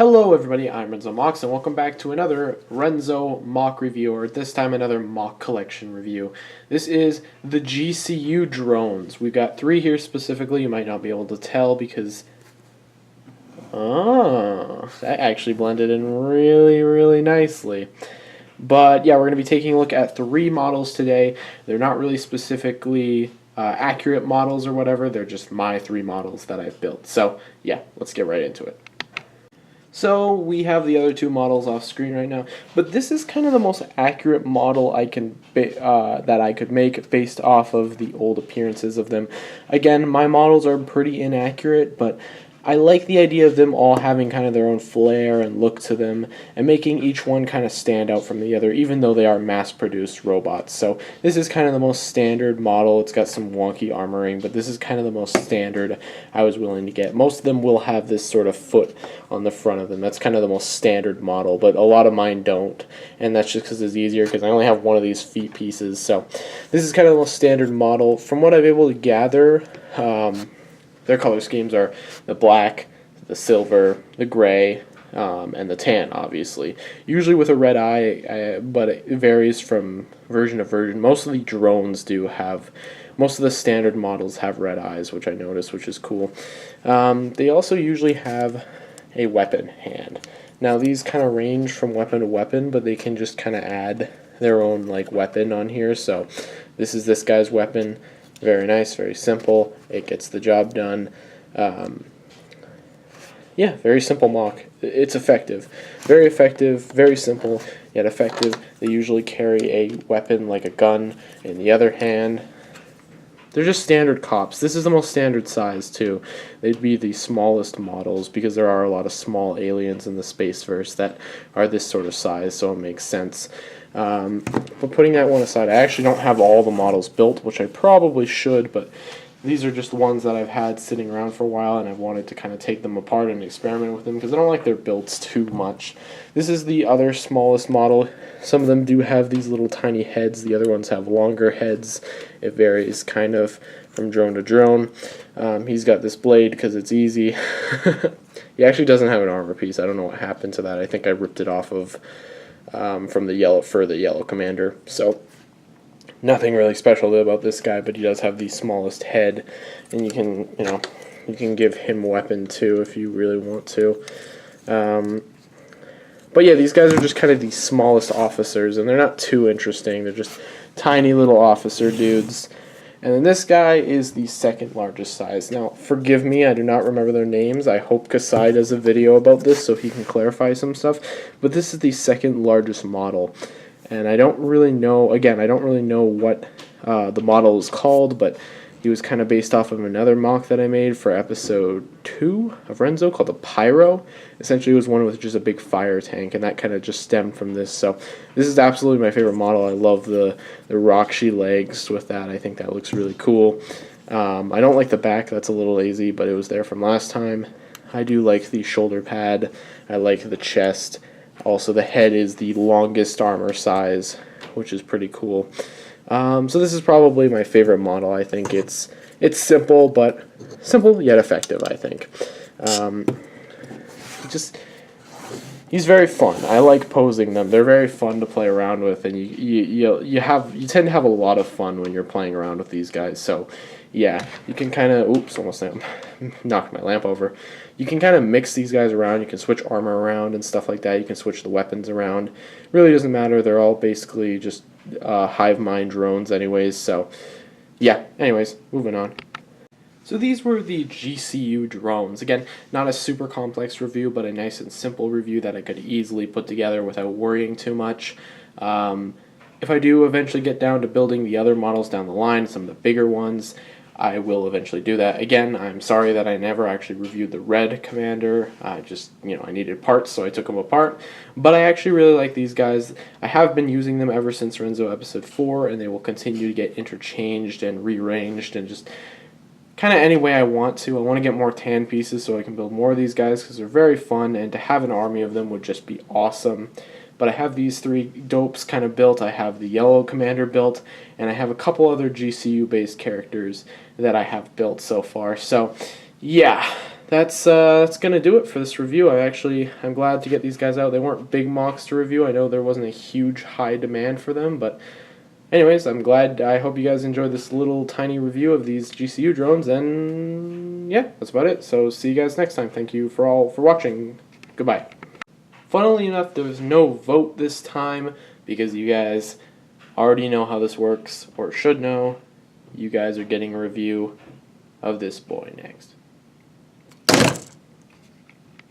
Hello everybody, I'm RENZO Mocs, and welcome back to another RENZO mock review, or this time another mock collection review. This is the GCU drones. We've got three here specifically. You might not be able to tell because... that actually blended in really nicely. But yeah, we're going to be taking a look at three models today. They're not really specifically accurate models or whatever, they're just my three models that I've built. So yeah, let's get right into it. So we have the other two models off screen right now, but this is kind of the most accurate model I can that I could make based off of the old appearances of them. Again, my models are pretty inaccurate, but I like the idea of them all having kind of their own flair and look to them, and making each one kind of stand out from the other, even though they are mass-produced robots. So this is kind of the most standard model. It's got some wonky armoring, but this is kind of the most standard I was willing to get. Most of them will have this sort of foot on the front of them. That's kind of the most standard model, but a lot of mine don't, and that's just because it's easier, because I only have one of these feet pieces. So this is kind of the most standard model. From what I've been able to gather, their color schemes are the black, the silver, the gray, and the tan, obviously. Usually with a red eye, but it varies from version to version. Most of the drones do have, most of the standard models have red eyes, which I noticed, which is cool. They also usually have a weapon hand. Now these kind of range from weapon to weapon, but they can just kind of add their own like weapon on here. So this is this guy's weapon. Very nice, very simple. It gets the job done. Yeah, very simple mock. It's effective. Very simple, yet effective. They usually carry a weapon like a gun in the other hand. They're just standard cops. This is the most standard size, too. They'd be the smallest models because there are a lot of small aliens in the Spaceverse that are this sort of size, so it makes sense. But putting that one aside, I actually don't have all the models built, which I probably should, but these are just the ones that I've had sitting around for a while, and I've wanted to kind of take them apart and experiment with them because I don't like their builds too much. This is the other smallest model. Some of them do have these little tiny heads. The other ones have longer heads. It varies kind of from drone to drone. He's got this blade because it's easy. He actually doesn't have an armor piece. I don't know what happened to that. I think I ripped it off of from the yellow commander. So nothing really special about this guy, but he does have the smallest head, and you can give him weapon too if you really want to. But yeah, these guys are just kind of the smallest officers, and they're not too interesting. They're just tiny little officer dudes. And then this guy is the second largest size. Now, forgive me, I do not remember their names. I hope Kasai does a video about this so he can clarify some stuff. But this is the second largest model. And I don't really know, again, I don't really know what the model is called, but he was kind of based off of another mock that I made for episode 2 of RENZO called the Pyro. Essentially, it was one with just a big fire tank, and that kind of just stemmed from this. So this is absolutely my favorite model. I love the Roxy legs with that. I think that looks really cool. I don't like the back. That's a little lazy, but it was there from last time. I do like the shoulder pad. I like the chest. Also, the head is the longest armor size, which is pretty cool. So this is probably my favorite model. I think it's simple, but simple yet effective, I think. He's very fun. I like posing them. They're very fun to play around with, and you tend to have a lot of fun when you're playing around with these guys. So yeah, you can kind of, oops, almost knocked my lamp over. You can kind of mix these guys around. You can switch armor around and stuff like that. You can switch the weapons around. Really doesn't matter. They're all basically just hive mind drones anyways. So yeah, anyways, moving on. So these were the GCU drones. Again, not a super complex review, but a nice and simple review that I could easily put together without worrying too much. If I do eventually get down to building the other models down the line, some of the bigger ones, I will eventually do that. Again, I'm sorry that I never actually reviewed the red commander. I needed parts, so I took them apart. But I actually really like these guys. I have been using them ever since RENZO episode 4, and they will continue to get interchanged and rearranged and just kind of any way I want to. I want to get more tan pieces so I can build more of these guys because they're very fun, and to have an army of them would just be awesome. But I have these three dopes kind of built. I have the yellow commander built, and I have a couple other GCU based characters that I have built so far. So yeah, that's gonna do it for this review. I'm glad to get these guys out. They weren't big Mocs to review. I know there wasn't a huge high demand for them, but anyways, I'm glad. I hope you guys enjoyed this little tiny review of these GCU drones, and yeah, that's about it. So see you guys next time. Thank you for watching. Goodbye. Funnily enough, there was no vote this time because you guys already know how this works, or should know. You guys are getting a review of this boy next.